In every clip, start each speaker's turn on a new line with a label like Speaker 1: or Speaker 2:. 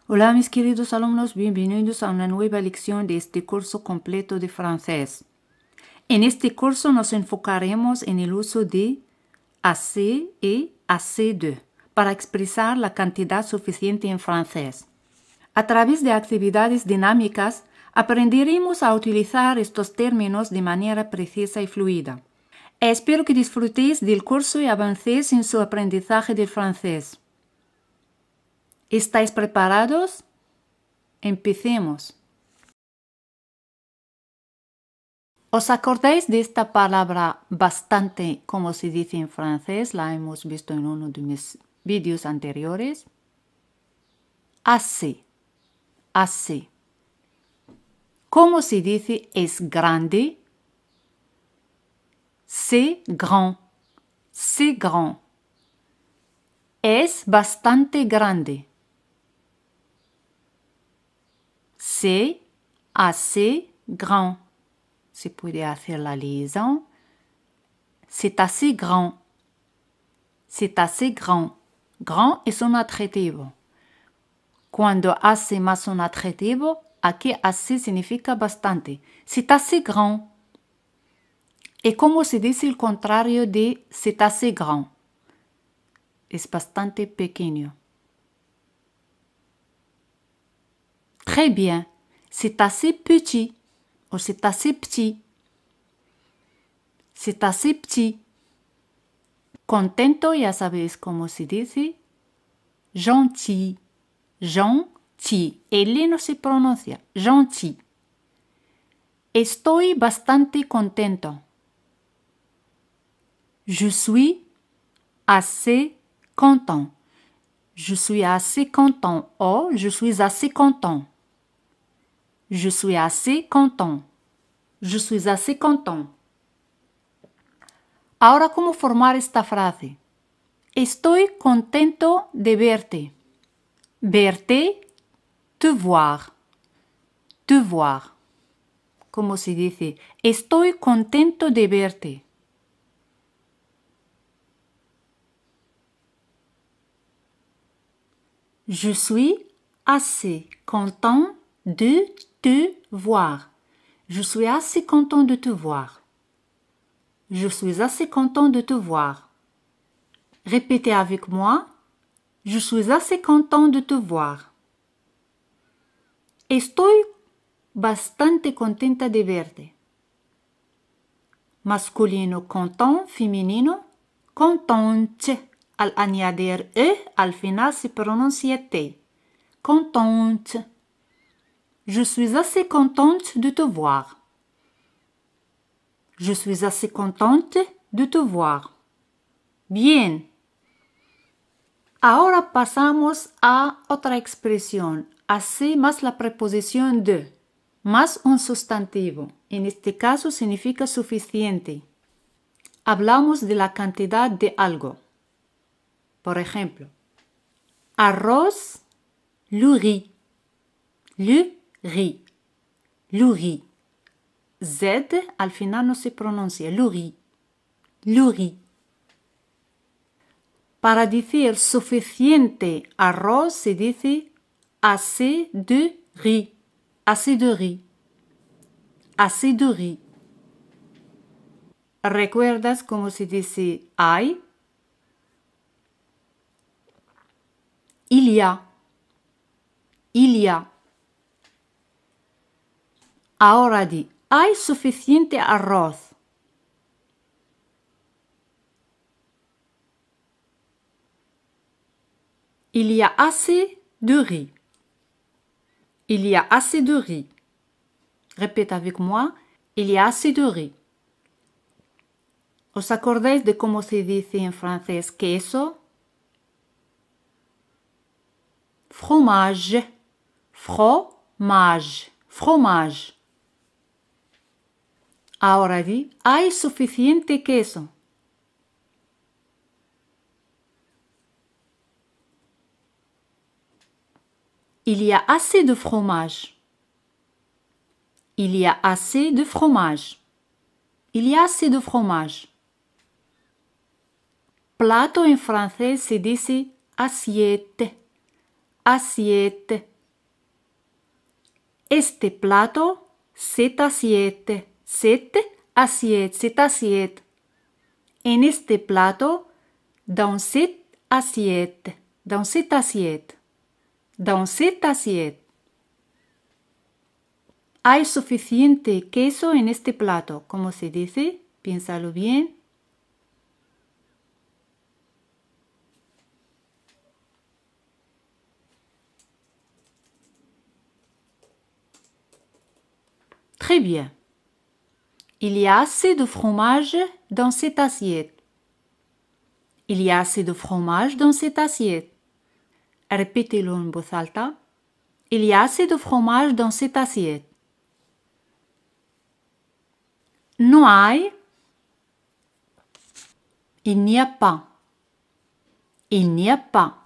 Speaker 1: Hola mis queridos alumnos, bienvenidos a una nueva lección de este curso completo de francés. En este curso nos enfocaremos en el uso de assez y assez de para expresar la cantidad suficiente en francés. A través de actividades dinámicas aprenderemos a utilizar estos términos de manera precisa y fluida. Espero que disfrutéis del curso y avancéis en su aprendizaje del francés. ¿Estáis preparados? Empecemos. ¿Os acordáis de esta palabra bastante, como se dice en francés? La hemos visto en uno de mis vídeos anteriores. Assez. Assez. ¿Cómo se dice es grande? C'est grand. C'est grand. Es bastante grande. C'est assez grand. Se puede hacer la liaison. C'est assez grand. C'est assez grand. Grand es un adjetivo. Cuando hace más un adjetivo, aquí assez significa bastante. C'est assez grand. ¿Y cómo se dice el contrario de c'est assez grand? Es bastante pequeño. Très bien. C'est assez petit. O c'est assez petit. C'est assez petit. Contento, ya sabéis cómo se dice. Gentil. Gentil. L no se pronuncia. Gentil. Estoy bastante contento. Je suis assez content. Je suis assez content. O je suis assez content. Je suis assez content. Je suis assez content. Ahora, ¿cómo formar esta frase? Estoy contento de verte. Verte, te voir. Te voir. ¿Cómo se dice? Estoy contento de verte. Je suis assez content de te voir. Je suis assez content de te voir. Je suis assez content de te voir. Répétez avec moi. Je suis assez content de te voir. Estoy bastante contenta de verte. Masculino content, femenino contente. Al añadir e, al final se pronuncia t. Contente. Je suis assez contente de te voir. Je suis assez contente de te voir. Bien. Ahora pasamos a otra expresión. Assez más la preposición de, más un sustantivo. En este caso significa suficiente. Hablamos de la cantidad de algo. Por ejemplo, arroz, le riz. Le riz. Le riz. Z al final no se pronuncia. Le riz. Le riz. Para decir suficiente arroz se dice assez de riz. Assez de riz. Assez de riz. ¿Recuerdas cómo se dice hay? Il y a. Il y a. Ahora di, ¿hay suficiente arroz? Il y a assez de riz. Il y a assez de riz. Répète avec moi. Il y a assez de riz. ¿Os acordáis de cómo se dice en francés queso? Fromage. Fromage. Fromage. Ahora di, ¿hay suficiente queso? Il y a assez de fromage. Il y a assez de fromage. Il y a assez de fromage. Plato en francés se dice assiette. Assiette. Este plato, c'est assiette. C'est assiette, c'est assiette. En este plato, dans cette assiette. Dans cette assiette. Dans cette assiette. Hay suficiente queso en este plato. ¿Cómo se dice? Piénsalo bien. Très bien. Il y a assez de fromage dans cette assiette. Il y a assez de fromage dans cette assiette. Répétez-le en voz alta. Il y a assez de fromage dans cette assiette. No hay. Il n'y a pas. Il n'y a pas.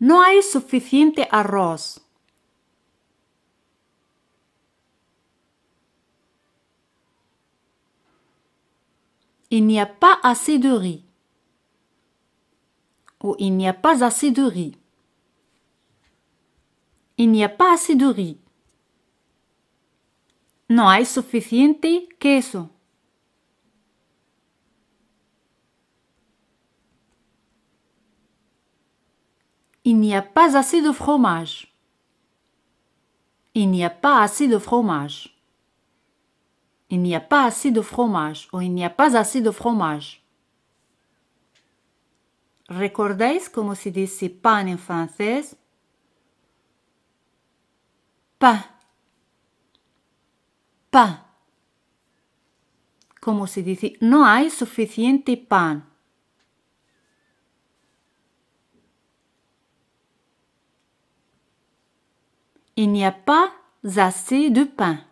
Speaker 1: No hay suficiente arroz. Il n'y a pas assez de riz. Ou il n'y a pas assez de riz. Il n'y a pas assez de riz. No hay suficiente queso. Il n'y a pas assez de fromage. Il n'y a pas assez de fromage. Il n'y a pas assez de fromage. Ou il n'y a pas assez de fromage. ¿Recordáis cómo se dice pan en francés? Pain. Pain. ¿Cómo se dice? No hay suficiente pan. Il n'y a pas assez de pain.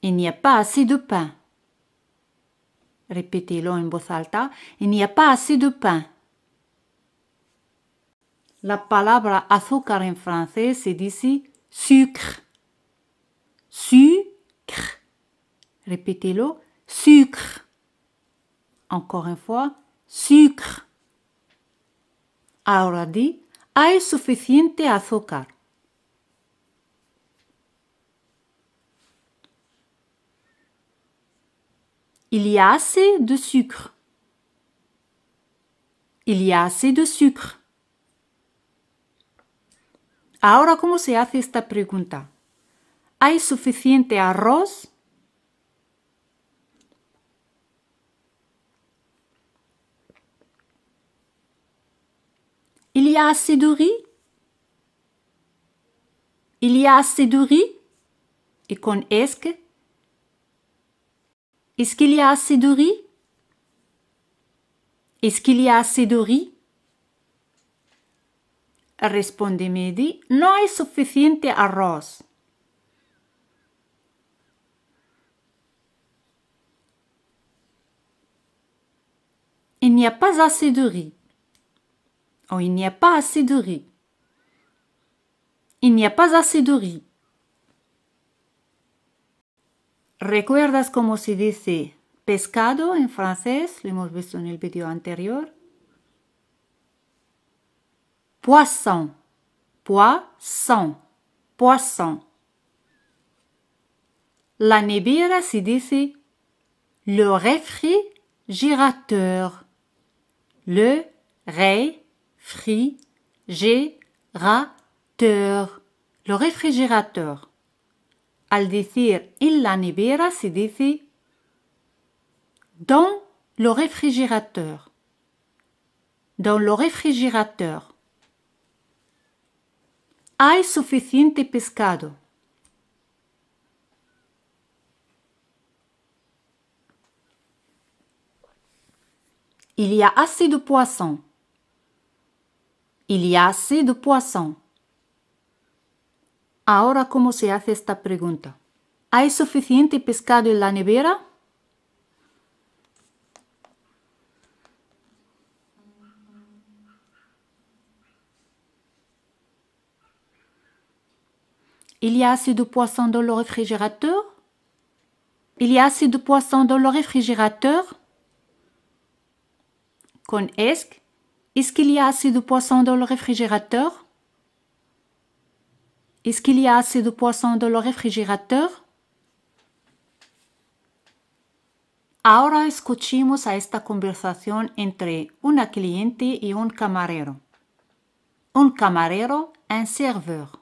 Speaker 1: Il n'y a pas assez de pain. Répétez-le en voz alta. Il n'y a pas assez de pain. La palabra azúcar en francés se dice sucre. Sucre. Répétez-le. Sucre. Encore une fois. Sucre. Ahora di, hay suficiente azúcar. Il y a assez de sucre. Il y a assez de sucre. Ahora, ¿cómo se hace esta pregunta? ¿Hay suficiente arroz? Il y a assez de riz? Il y a assez de riz? Et con est-ce que? Est-ce qu'il y a assez de riz? Est-ce qu'il y a assez de riz? Respóndeme di, no hay suficiente arroz. Il n'y a pas assez de riz. Oh, il n'y a pas assez de riz. Il n'y a pas assez de riz. ¿Recuerdas cómo se dice pescado en francés? Lo hemos visto en el video anterior. Poisson. Poisson. Poisson. La nevera se dice le réfrigérateur. Le réfrigérateur. Le réfrigérateur. Al decir en la nevera se dice dans le réfrigérateur. Dans le réfrigérateur. Hay suficiente pescado. Il y a assez de poisson. Il y a assez de poisson. Ahora, ¿cómo se hace esta pregunta? ¿Hay suficiente pescado en la nevera? Il y a assez de poisson dans le réfrigérateur? Il y a assez de poisson dans le réfrigérateur? Con est-ce qu'il y a assez de poisson dans le réfrigérateur? Est-ce qu'il y a assez de poissons dans le réfrigérateur? Ahora escuchemos a esta conversación entre una cliente y un camarero. Un camarero, un serveur.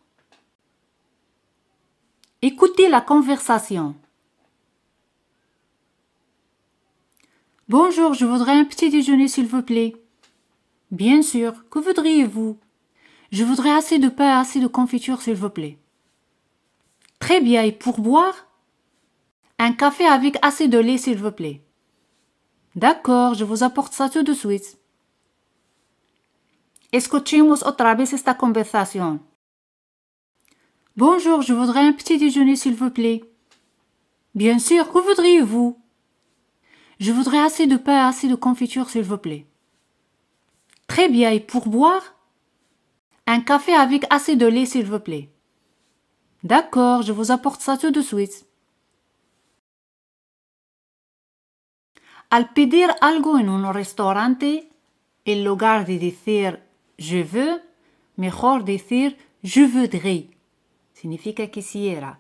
Speaker 1: Écoutez la conversation. Bonjour, je voudrais un petit déjeuner s'il vous plaît. Bien sûr, que voudriez-vous? Je voudrais assez de pain et assez de confiture s'il vous plaît. Très bien, et pour boire? Un café avec assez de lait s'il vous plaît. D'accord, je vous apporte ça tout de suite. Escuchemos otra vez esta conversación. Bonjour, je voudrais un petit déjeuner s'il vous plaît. Bien sûr, que voudriez-vous? Je voudrais assez de pain et assez de confiture s'il vous plaît. Très bien, et pour boire? Un café avec assez de lait s'il vous plaît. D'accord, je vous apporte ça tout de suite. Al pedir algo en un restaurante, en lugar de decir je veux, mejor decir je voudrais. Significa quisiera.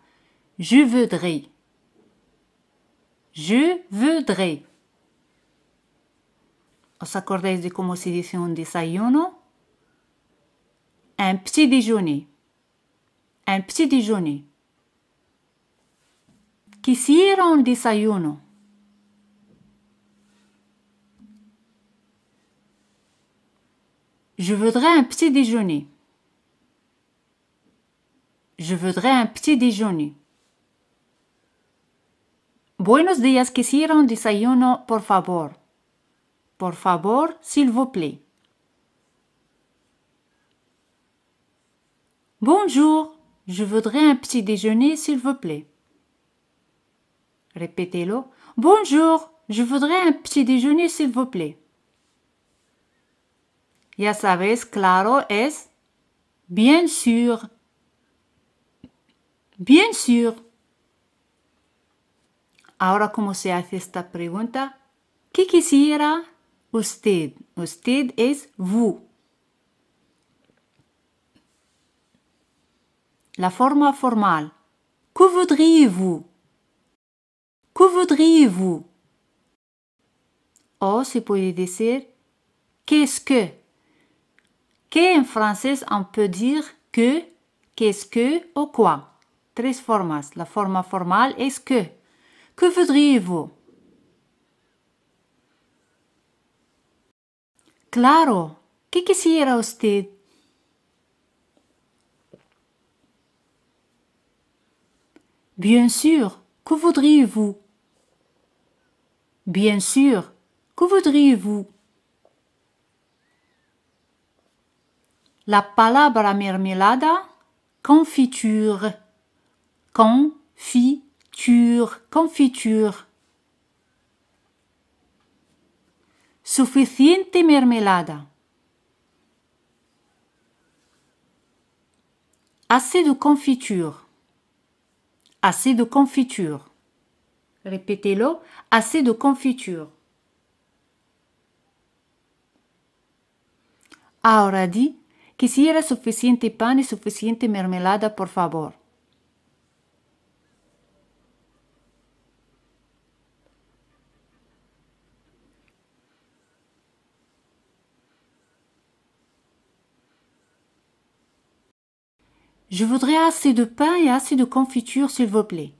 Speaker 1: Je voudrais. Je voudrais. ¿Os acordáis de cómo se dice un desayuno? Un petit déjeuner. Un petit déjeuner. Quisiera un desayuno. Je voudrais un petit déjeuner. Je voudrais un petit déjeuner. Buenos días, quisiera un desayuno, por favor. Por favor, s'il vous plaît. Bonjour, je voudrais un petit déjeuner, s'il vous plaît. Répétez-le. Bonjour, je voudrais un petit déjeuner, s'il vous plaît. Ya sabes, claro es bien sûr. Bien sûr. Ahora, ¿cómo se hace esta pregunta? ¿Qué quisiera usted? Usted es vous. La forma formal. Que voudriez-vous? Que voudriez-vous? O se puede decir qu'est-ce que? Que en français on peut dire que, qu'est-ce que ou quoi. Tres formas. La forma formal es que. Que voudriez-vous? Claro. ¿Qué quisiera usted? Bien sûr. Que voudriez-vous? Bien sûr. Que voudriez-vous? La palabra mermelada, confiture. Confiture, confiture. Suficiente mermelada. Assez de confiture. Assez de confiture. Répétez-le. Assez de confiture. Ahora di, quisiera suficiente pan y suficiente mermelada, por favor. Je voudrais assez de pain et assez de confiture, s'il vous plaît.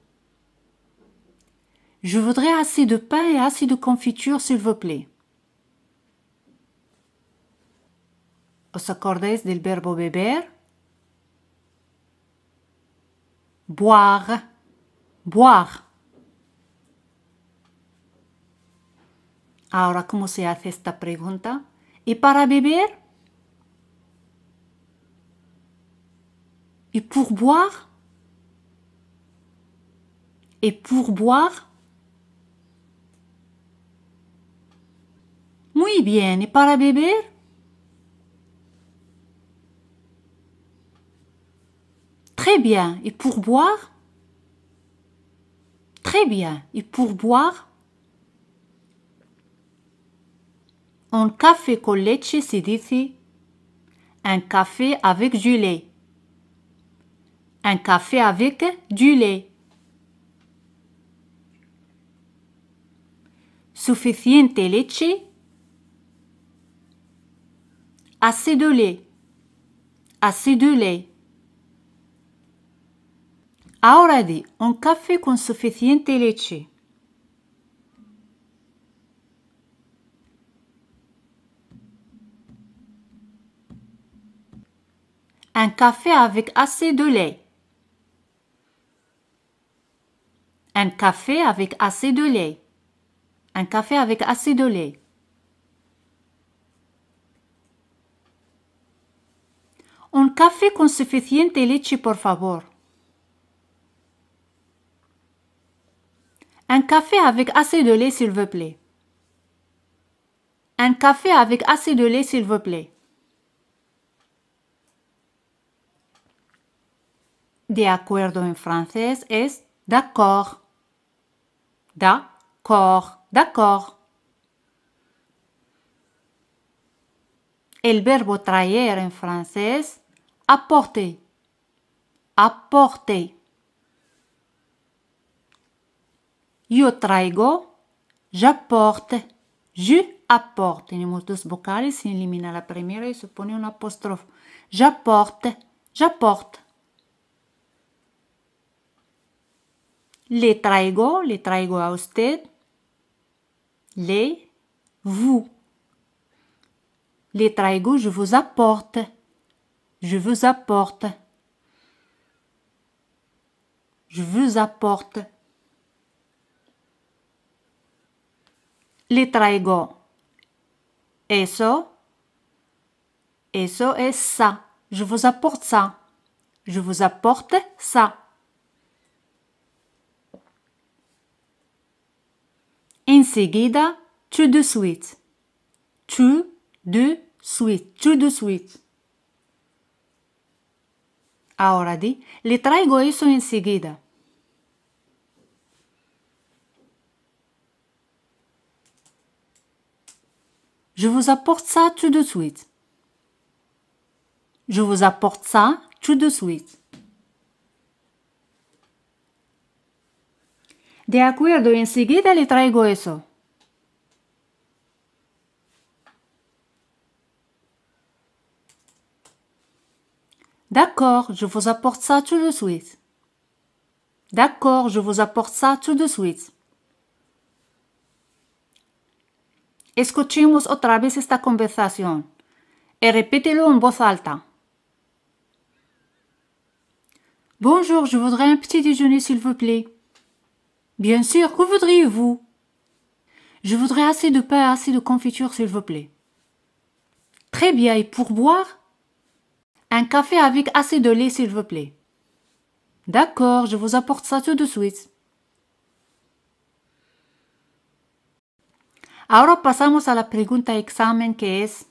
Speaker 1: Je voudrais assez de pain et assez de confiture, s'il vous plaît. ¿Os acordáis del verbo beber? Boire. Boire. Ahora, ¿cómo se hace esta pregunta? ¿Y para beber? ¿Y pour boire? ¿Y pour boire? Muy bien. ¿Y para beber? Très bien. ¿Y pour boire? Très bien. ¿Y pour boire? Un café con leche se dice un café avec du lait. Un café avec du lait. Suficiente leche. Assez de lait. Assez de lait. Ahora di, un café con suficiente leche. Un café avec assez de lait. Un café avec assez de lait. Un café avec assez de lait. Un café con suficiente leche, por favor. Un café avec assez de lait, s'il vous plaît. Un café avec assez de lait, s'il vous plaît. De acuerdo en francés es d'accord. D'accord, d'accord. El verbo traer en francés es apporter. Apporter. Yo traigo, j'apporte. Je apporte. Tenemos dos vocales, se elimina la primera y se pone un apóstrofe. J'apporte, j'apporte. Le traigo a usted. Le, vous. Le traigo, je vous apporte. Je vous apporte. Je vous apporte. Le traigo. Eso es ça. Je vous apporte ça. Je vous apporte ça. Enseguida, tout de suite. Tout de suite. Tout de suite. Ahora di, le traigo eso enseguida. Je vous apporte ça tout de suite. Je vous apporte ça tout de suite. De acuerdo, enseguida le traigo eso. D'accord, je vous apporte ça tout de suite. D'accord, je vous apporte ça tout de suite. Escuchemos otra vez esta conversación y repítelo en voz alta. Bonjour, je voudrais un petit déjeuner s'il vous plaît. Bien sûr, que voudriez-vous? Je voudrais assez de pain et assez de confiture s'il vous plaît. Très bien, et pour boire? Un café avec assez de lait s'il vous plaît. D'accord, je vous apporte ça tout de suite. Ahora pasamos a la pregunta examen que es: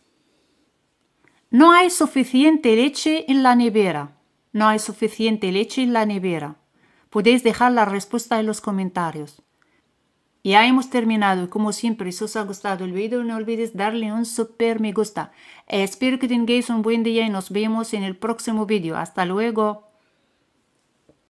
Speaker 1: no hay suficiente leche en la nevera. No hay suficiente leche en la nevera. Podéis dejar la respuesta en los comentarios. Ya hemos terminado y como siempre, si os ha gustado el video, no olvides darle un super me gusta. Espero que tengáis un buen día y nos vemos en el próximo video. Hasta luego.